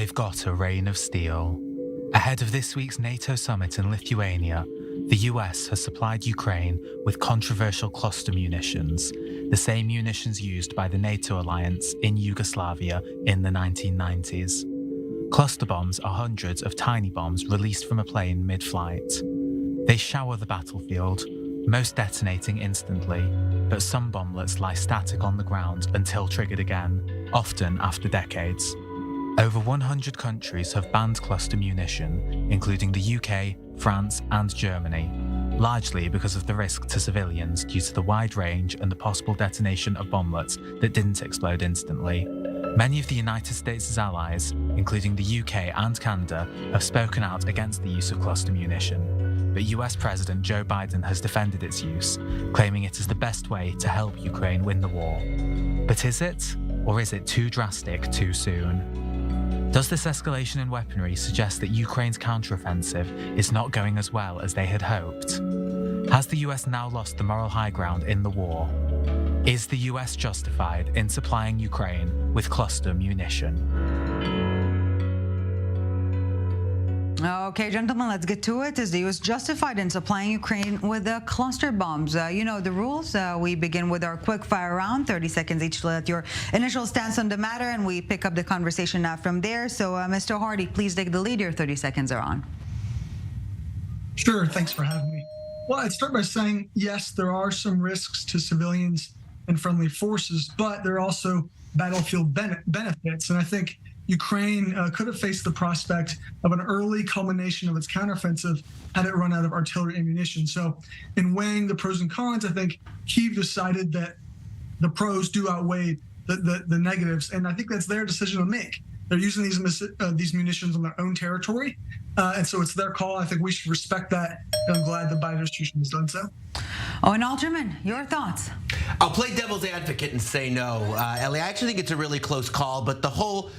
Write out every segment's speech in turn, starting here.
They've got a reign of steel. Ahead of this week's NATO summit in Lithuania, the US has supplied Ukraine with controversial cluster munitions, the same munitions used by the NATO alliance in Yugoslavia in the 1990s. Cluster bombs are hundreds of tiny bombs released from a plane mid-flight. They shower the battlefield, most detonating instantly, but some bomblets lie static on the ground until triggered again, often after decades. Over 100 countries have banned cluster munition, including the UK, France and Germany, largely because of the risk to civilians due to the wide range and the possible detonation of bomblets that didn't explode instantly. Many of the United States' allies, including the UK and Canada, have spoken out against the use of cluster munition, but US President Joe Biden has defended its use, claiming it is the best way to help Ukraine win the war. But is it? Or is it too drastic too soon? Does this escalation in weaponry suggest that Ukraine's counteroffensive is not going as well as they had hoped? Has the US now lost the moral high ground in the war? Is the US justified in supplying Ukraine with cluster munition? Okay, gentlemen, let's get to it. Is the U.S. justified in supplying Ukraine with cluster bombs? You know the rules. We begin with our quick fire round, 30 seconds each to let your initial stance on the matter, and we pick up the conversation from there. So, Mr. Hardie, please take the lead. Your 30 seconds are on. Sure, thanks for having me. Well, I'd start by saying, yes, there are some risks to civilians and friendly forces, but there are also battlefield benefits. And I think Ukraine could have faced the prospect of an early culmination of its counteroffensive had it run out of artillery ammunition. So in weighing the pros and cons, I think Kyiv decided that the pros do outweigh the negatives. And I think that's their decision to make. They're using these munitions on their own territory. And so it's their call. I think we should respect that. And I'm glad the Biden administration has done so. Owen Alterman, your thoughts? I'll play devil's advocate and say no. Ellie, I actually think it's a really close call, but the whole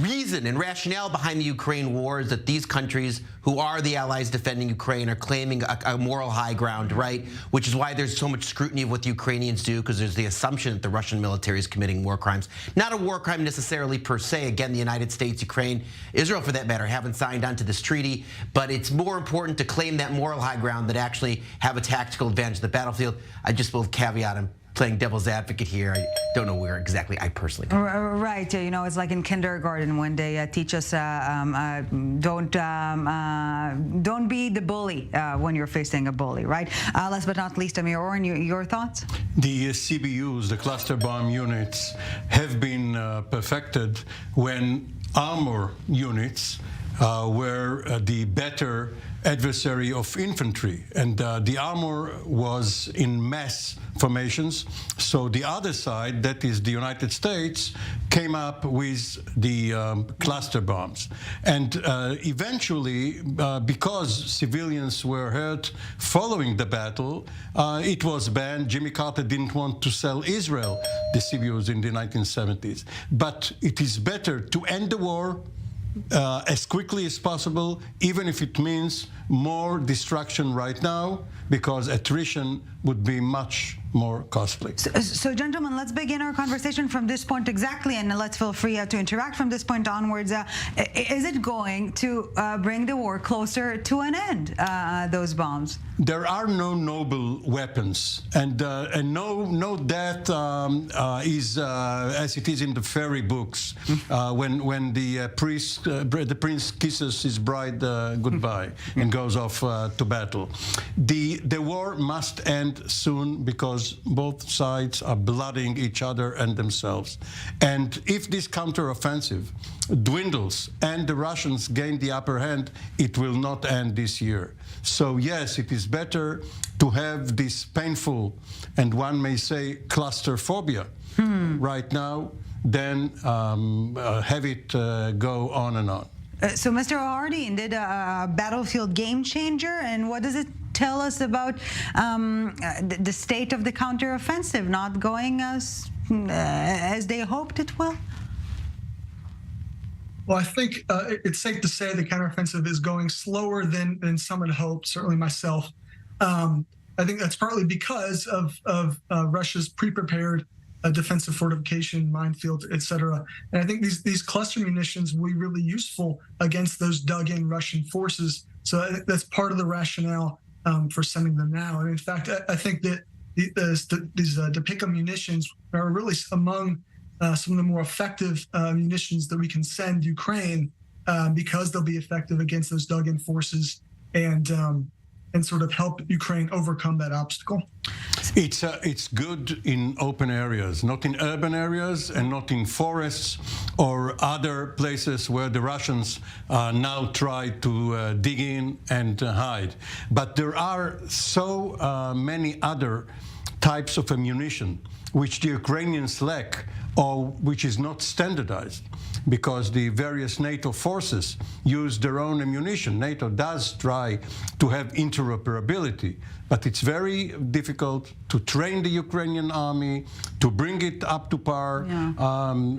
reason and rationale behind the Ukraine war is that these countries who are the allies defending Ukraine are claiming a moral high ground, right? Which is why there's so much scrutiny of what the Ukrainians do, because there's the assumption that the Russian military is committing war crimes. Not a war crime necessarily per se. Again, the United States, Ukraine, Israel for that matter, haven't signed on to this treaty, but it's more important to claim that moral high ground than actually have a tactical advantage of the battlefield. I just will caveat I'm playing devil's advocate here. I don't know where exactly I personally do. Right, you know, it's like in kindergarten when they teach us don't be the bully when you're facing a bully, right? Last but not least, Amir, Oren, your thoughts? The CBUs, the cluster bomb units, have been perfected when armor units were the better adversary of infantry, and the armor was in mass formations. So the other side, that is the United States, came up with the cluster bombs. And eventually, because civilians were hurt following the battle, it was banned. Jimmy Carter didn't want to sell Israel the CBUs in the 1970s. But it is better to end the war as quickly as possible, even if it means more destruction right now, because attrition would be much more costly. So gentlemen, let's begin our conversation from this point exactly, and let's feel free to interact from this point onwards. Is it going to bring the war closer to an end, those bombs? There are no noble weapons, and no death is as it is in the fairy books when the prince kisses his bride goodbye and goes off to battle. The war must end soon because both sides are blooding each other and themselves. And if this counteroffensive dwindles and the Russians gain the upper hand, it will not end this year. So yes, it is better to have this painful, and one may say claustrophobia right now, than have it go on and on. So, Mr. Hardie, indeed a battlefield game changer, and what does it tell us about the state of the counteroffensive not going as they hoped it will? Well, I think it's safe to say the counteroffensive is going slower than some had hoped, certainly myself. I think that's partly because of Russia's pre-prepared a defensive fortification, minefield, etc. And I think these cluster munitions will be really useful against those dug-in Russian forces. So I think that's part of the rationale for sending them now. And in fact, I think that these Depika munitions are really among some of the more effective munitions that we can send Ukraine because they'll be effective against those dug-in forces and sort of help Ukraine overcome that obstacle. It's good in open areas, not in urban areas and not in forests or other places where the Russians now try to dig in and hide. But there are so many other types of ammunition which the Ukrainians lack or which is not standardized, because the various NATO forces use their own ammunition. NATO does try to have interoperability, but it's very difficult to train the Ukrainian army, to bring it up to par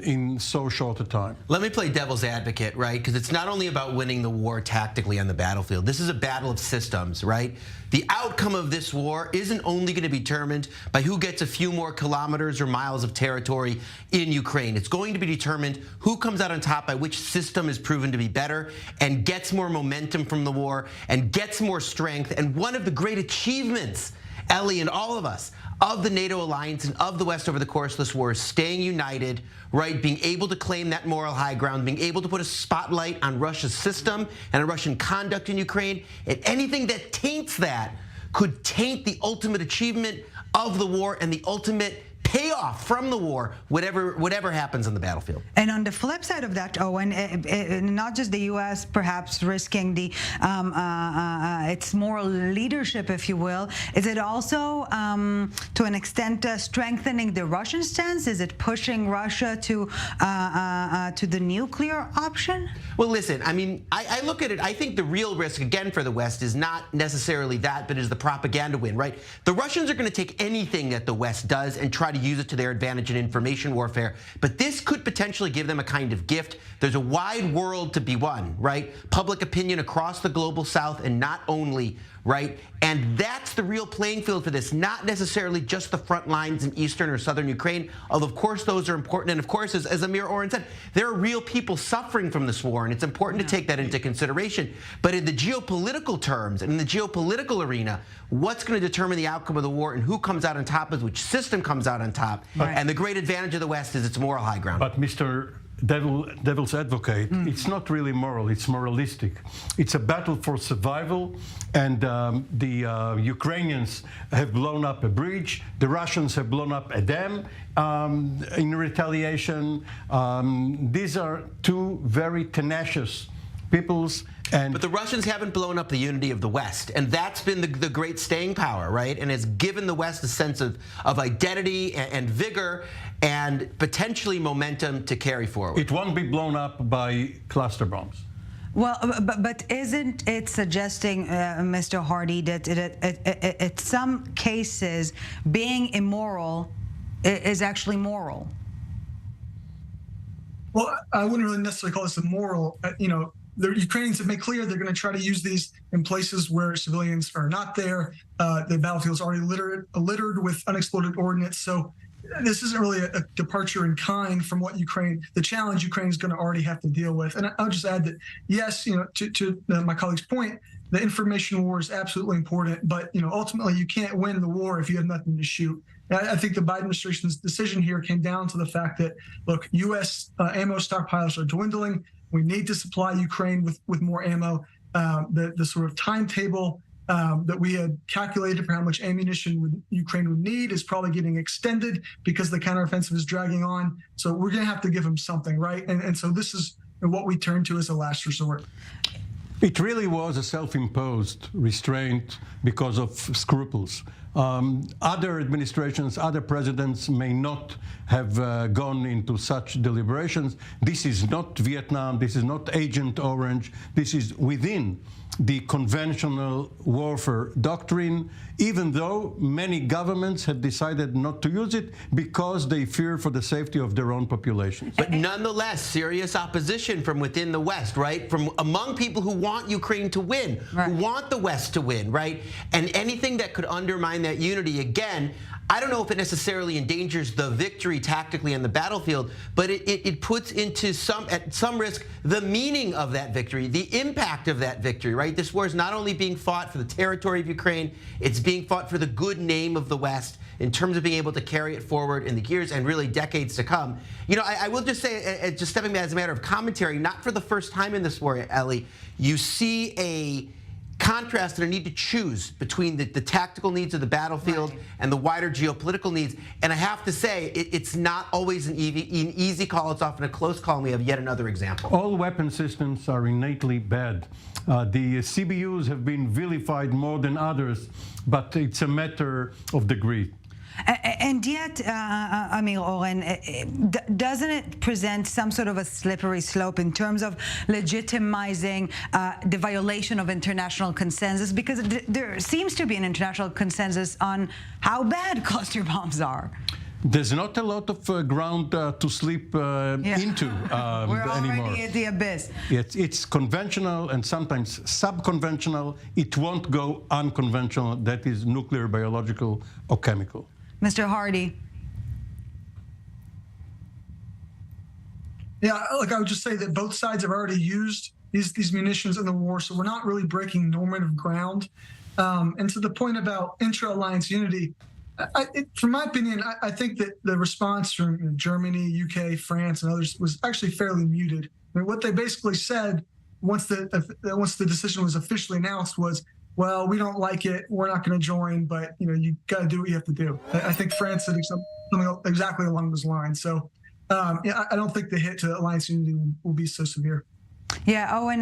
in so short a time. Let me play devil's advocate, right? Because it's not only about winning the war tactically on the battlefield. This is a battle of systems, right? The outcome of this war isn't only going to be determined by who gets a few more kilometers or miles of territory in Ukraine. It's going to be determined who comes out on top by which system is proven to be better and gets more momentum from the war and gets more strength. And one of the great achievements, Ellie and all of us, of the NATO alliance and of the West over the course of this war is staying united, right? Being able to claim that moral high ground, being able to put a spotlight on Russia's system and on Russian conduct in Ukraine. And anything that taints that could taint the ultimate achievement of the war and the ultimate payoff from the war, whatever happens on the battlefield. And on the flip side of that, Owen, not just the U.S. perhaps risking the its moral leadership, if you will, is it also, to an extent, strengthening the Russian stance? Is it pushing Russia to the nuclear option? Well, listen, I mean, I look at it, I think the real risk, again, for the West is not necessarily that, but is the propaganda win, right? The Russians are going to take anything that the West does and try to use it to their advantage in information warfare. But this could potentially give them a kind of gift. There's a wide world to be won, right? Public opinion across the global South and not only, right? And that's the real playing field for this, not necessarily just the front lines in eastern or southern Ukraine, although of course those are important. And of course, as Amir Oren said, there are real people suffering from this war, and it's important to take that into consideration. But in the geopolitical terms and in the geopolitical arena, what's going to determine the outcome of the war and who comes out on top is which system comes out on top. And the great advantage of the West is its moral high ground. But Mr. Devil's advocate, it's not really moral, it's moralistic. It's a battle for survival, and the Ukrainians have blown up a bridge, the Russians have blown up a dam in retaliation. These are two very tenacious peoples. But the Russians haven't blown up the unity of the West, and that's been the great staying power, right? And has given the West a sense of identity and vigor and potentially momentum to carry forward. It won't be blown up by cluster bombs. Well, but isn't it suggesting, Mr. Hardie, that in some cases being immoral is actually moral? Well, I wouldn't really necessarily call this immoral. The Ukrainians have made clear they're going to try to use these in places where civilians are not there. The battlefield is already littered with unexploded ordnance. So this isn't really a departure in kind from what the challenge Ukraine is going to already have to deal with. And I'll just add that, yes, to my colleague's point, the information war is absolutely important. But, ultimately, you can't win the war if you have nothing to shoot. I think the Biden administration's decision here came down to the fact that, look, U.S. Ammo stockpiles are dwindling. We need to supply Ukraine with more ammo. The sort of timetable that we had calculated for how much ammunition Ukraine would need is probably getting extended because the counteroffensive is dragging on. So we're going to have to give them something, right? And so this is what we turn to as a last resort. It really was a self-imposed restraint because of scruples. Other administrations, other presidents may not have gone into such deliberations. This is not Vietnam. This is not Agent Orange. This is within the conventional warfare doctrine, even though many governments have decided not to use it because they fear for the safety of their own populations. But nonetheless, serious opposition from within the West, right? From among people who want Ukraine to win, who want the West to win, right? And anything that could undermine that unity, again, I don't know if it necessarily endangers the victory tactically on the battlefield, but it puts into at some risk the meaning of that victory, the impact of that victory, right? This war is not only being fought for the territory of Ukraine, it's being fought for the good name of the West in terms of being able to carry it forward in the years and really decades to come. You know, I will just say, just stepping back as a matter of commentary, not for the first time in this war, Ellie, you see a contrast and a need to choose between the tactical needs of the battlefield and the wider geopolitical needs. And I have to say, it's not always an easy call. It's often a close call, and we have yet another example. All weapon systems are innately bad. The CBUs have been vilified more than others, but it's a matter of degree. And yet, Amir, Oren, doesn't it present some sort of a slippery slope in terms of legitimizing the violation of international consensus? Because there seems to be an international consensus on how bad cluster bombs are. There's not a lot of ground to sleep into We're anymore. already at the abyss. It's conventional and sometimes subconventional. It won't go unconventional. That is nuclear, biological, or chemical. Mr. Hardie. Yeah, like I would just say that both sides have already used these munitions in the war, so we're not really breaking normative ground. And to the point about intra-alliance unity, from my opinion, I think that the response from Germany, UK, France, and others was actually fairly muted. I mean, what they basically said once the decision was officially announced was, well, we don't like it, we're not going to join, but you got to do what you have to do. I think France said something exactly along those lines. So I don't think the hit to alliance unity will be so severe. Yeah, Owen,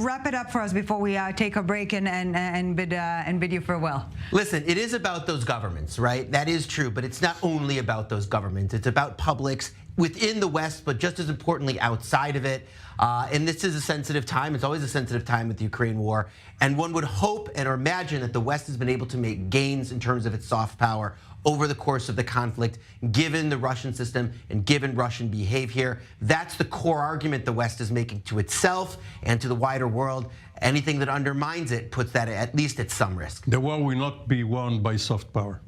wrap it up for us before we take a break and bid you farewell. Listen, it is about those governments, right? That is true, but it's not only about those governments. It's about publics within the West, but just as importantly outside of it. And this is a sensitive time. It's always a sensitive time with the Ukraine war. And one would hope and or imagine that the West has been able to make gains in terms of its soft power over the course of the conflict, given the Russian system and given Russian behavior. That's the core argument the West is making to itself and to the wider world. Anything that undermines it puts that at least at some risk. The war will not be won by soft power.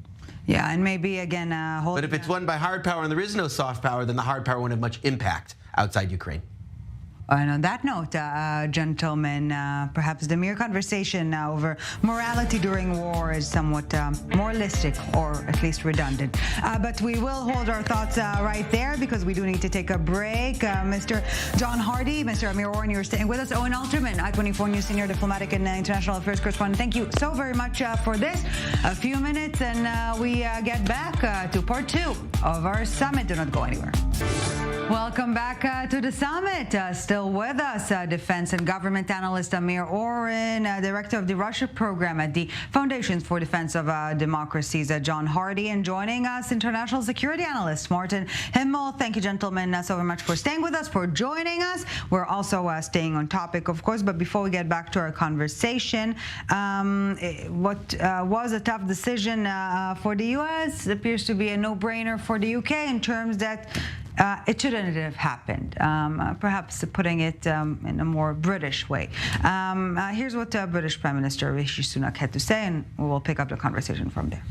Yeah, and maybe again, but if it's won by hard power and there is no soft power, then the hard power won't have much impact outside Ukraine. And on that note, gentlemen, perhaps the mere conversation over morality during war is somewhat moralistic or at least redundant. But we will hold our thoughts right there because we do need to take a break. Mr. John Hardie, Mr. Amir, Oren, you're staying with us. Owen Alterman, I-24 News Senior Diplomatic and International Affairs Correspondent. Thank you so very much for this. A few minutes and we get back to part 2 of our summit. Do not go anywhere. Welcome back to the summit. Still with us, defense and government analyst Amir Oren, director of the Russia program at the Foundations for Defense of Democracies, John Hardie, and joining us, international security analyst Martin Himel. Thank you, gentlemen, so very much for staying with us, for joining us. We're also staying on topic, of course, but before we get back to our conversation, what was a tough decision for the U.S. appears to be a no-brainer for the UK in terms that it shouldn't have happened, perhaps putting it in a more British way. Here's what British Prime Minister Rishi Sunak had to say, and we will pick up the conversation from there.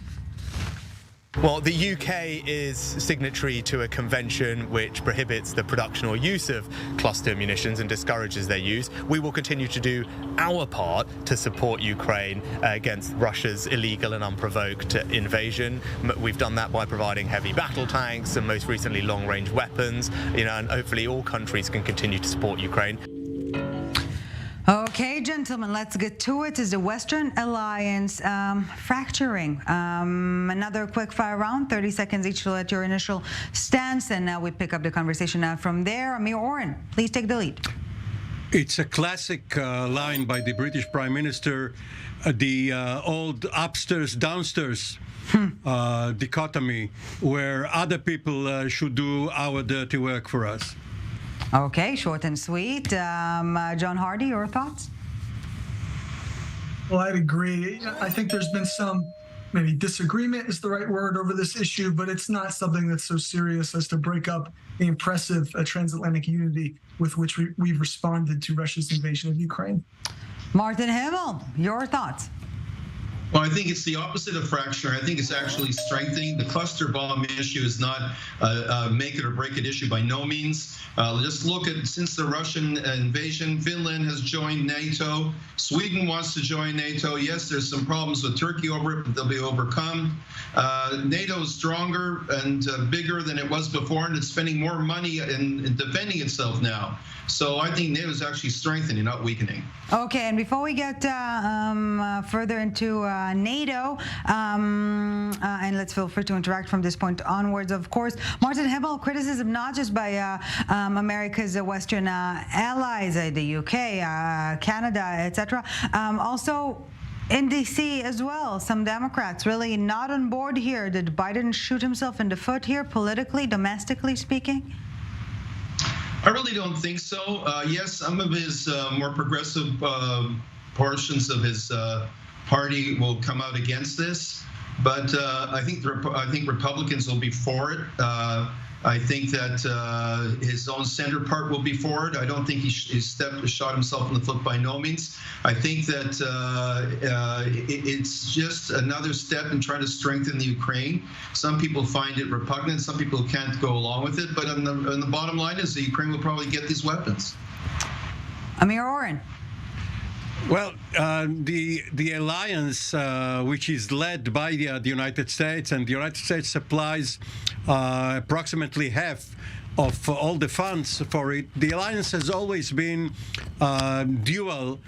Well, the UK is signatory to a convention which prohibits the production or use of cluster munitions and discourages their use. We will continue to do our part to support Ukraine against Russia's illegal and unprovoked invasion. We've done that by providing heavy battle tanks and most recently long-range weapons, and hopefully all countries can continue to support Ukraine. Okay, gentlemen, let's get to it. Is the Western alliance fracturing? Another quick fire round, 30 seconds each to let your initial stance, and now we pick up the conversation from there. Amir Oren, please take the lead. It's a classic line by the British Prime Minister, the old upstairs, downstairs dichotomy, where other people should do our dirty work for us. Okay, short and sweet. John Hardie, your thoughts? Well, I'd agree. I think there's been some, maybe disagreement is the right word, over this issue, but it's not something that's so serious as to break up the impressive transatlantic unity with which we've responded to Russia's invasion of Ukraine. Martin Himel, your thoughts? Well, I think it's the opposite of fracturing. I think it's actually strengthening. The cluster bomb issue is not a make it or break it issue by no means. Just look at, since the Russian invasion, Finland has joined NATO. Sweden wants to join NATO. Yes, there's some problems with Turkey over it, but they'll be overcome. NATO is stronger and bigger than it was before, and it's spending more money in defending itself now. So I think NATO is actually strengthening, not weakening. Okay, and before we get further into NATO, and let's feel free to interact from this point onwards, of course, Martin Himel, criticism not just by America's Western allies, the UK, Canada, etc., also in D.C. as well, some Democrats really not on board here. Did Biden shoot himself in the foot here, politically, domestically speaking? I really don't think so. Yes, some of his more progressive portions of his party will come out against this, but I think Republicans will be for it. I think that his own center part will be for it. I don't think he shot himself in the foot by no means. I think that it's just another step in trying to strengthen the Ukraine. Some people find it repugnant. Some people can't go along with it. But on the bottom line is the Ukraine will probably get these weapons. Amir, Oren. Well, the alliance, which is led by the United States, and the United States supplies approximately half of all the funds for it, the alliance has always been dual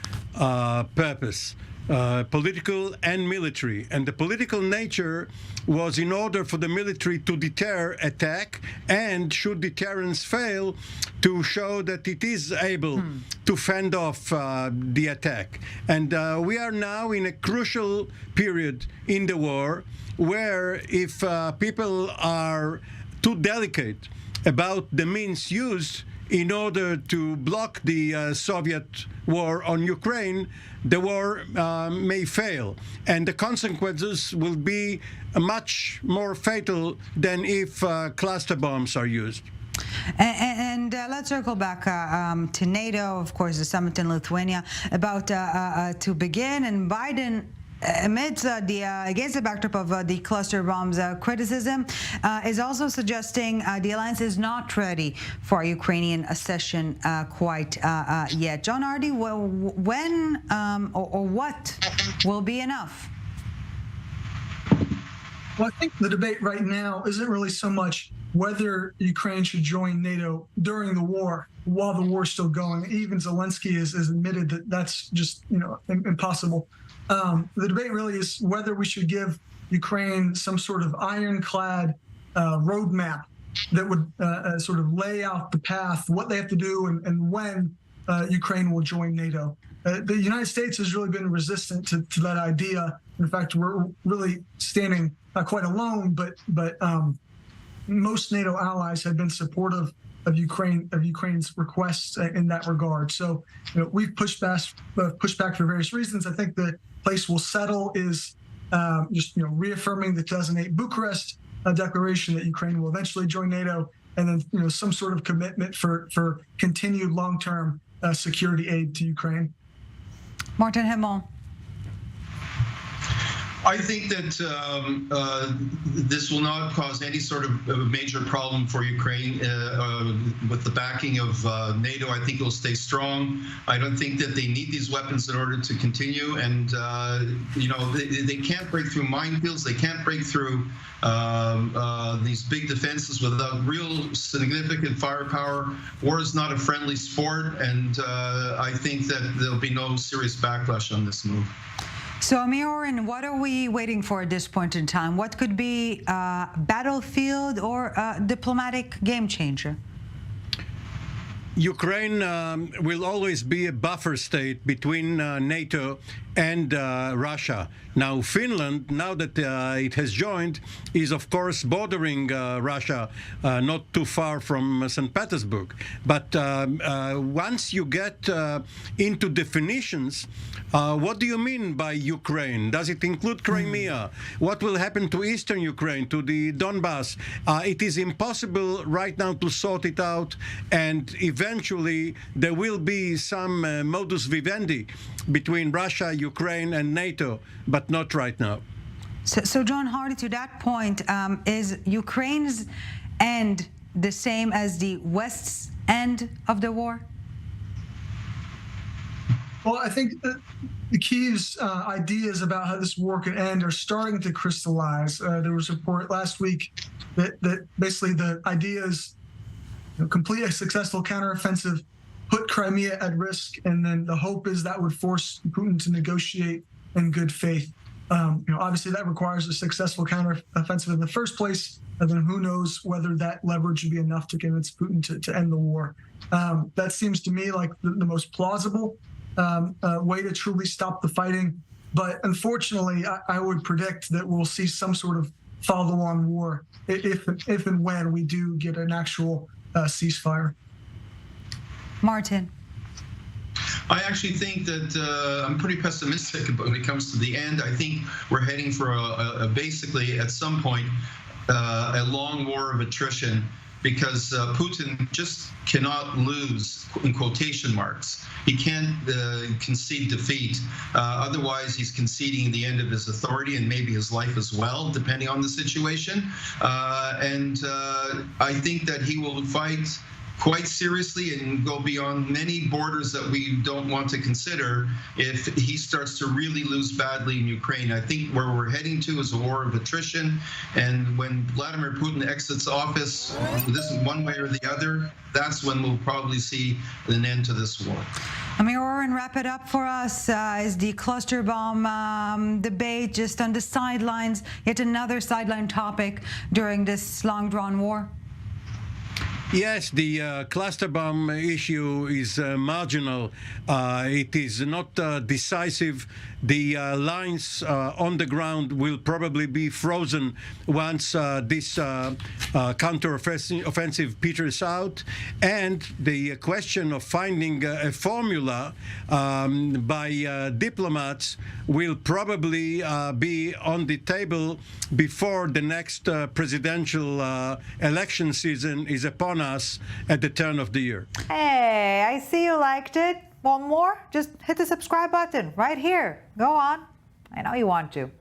purpose, political and military. And the political nature was in order for the military to deter attack, and should deterrence fail, to show that it is able to fend off the attack. And we are now in a crucial period in the war where if people are too delicate about the means used in order to block the Soviet war on Ukraine, the war may fail. And the consequences will be much more fatal than if cluster bombs are used. And let's circle back to NATO, of course, the summit in Lithuania about to begin, and Biden, amidst against the backdrop of the cluster bombs criticism, is also suggesting the alliance is not ready for a Ukrainian accession quite yet. John Hardie, when or what will be enough? Well, I think the debate right now isn't really so much whether Ukraine should join NATO during the war, while the war's still going. Even Zelensky has admitted that that's just impossible. The debate really is whether we should give Ukraine some sort of ironclad roadmap that would sort of lay out the path, what they have to do, and when Ukraine will join NATO. The United States has really been resistant to that idea. In fact, we're really standing quite alone, but most NATO allies have been supportive of Ukraine's requests in that regard. So we've pushed back for various reasons. I think the place will settle is just reaffirming the 2008 Bucharest declaration that Ukraine will eventually join NATO, and then some sort of commitment for continued long-term security aid to Ukraine. Martin Himel. I think that this will not cause any sort of major problem for Ukraine with the backing of NATO. I think it will stay strong. I don't think that they need these weapons in order to continue. And, they can't break through minefields. They can't break through these big defenses without real significant firepower. War is not a friendly sport. And I think that there'll be no serious backlash on this move. So, Amir, Oren, what are we waiting for at this point in time? What could be a battlefield or a diplomatic game changer? Ukraine will always be a buffer state between NATO and Russia. Now, Finland, now that it has joined, is of course bordering Russia, not too far from St. Petersburg. But once you get into definitions, what do you mean by Ukraine? Does it include Crimea? What will happen to eastern Ukraine, to the Donbass? It is impossible right now to sort it out, and eventually eventually there will be some modus vivendi between Russia, Ukraine, and NATO, but not right now. So John Hardie, to that point, is Ukraine's end the same as the West's end of the war? Well, I think that the Kiev's ideas about how this war could end are starting to crystallize. There was a report last week that basically the idea is complete a successful counteroffensive, put Crimea at risk, and then the hope is that would force Putin to negotiate in good faith. Obviously that requires a successful counteroffensive in the first place, and then who knows whether that leverage would be enough to convince Putin to end the war. That seems to me like the most plausible way to truly stop the fighting. But unfortunately, I would predict that we'll see some sort of follow-on war if and when we do get an actual ceasefire. Martin. I actually think that I'm pretty pessimistic when it comes to the end. I think we're heading for basically at some point a long war of attrition, because Putin just cannot lose, in quotation marks. He can't concede defeat. Otherwise, he's conceding the end of his authority and maybe his life as well, depending on the situation. And I think that he will fight quite seriously and go beyond many borders that we don't want to consider if he starts to really lose badly in Ukraine. I think where we're heading to is a war of attrition, and when Vladimir Putin exits office, this one way or the other, that's when we'll probably see an end to this war. Amir, Oren, wrap it up for us. Is the cluster bomb debate just on the sidelines, yet another sideline topic during this long-drawn war? Yes, the cluster bomb issue is marginal. It is not decisive. The lines on the ground will probably be frozen once this counteroffensive peters out. And the question of finding a formula by diplomats will probably be on the table before the next presidential election season is upon us at the turn of the year. Hey, I see you liked it. Want more? Just hit the subscribe button right here. Go on. I know you want to.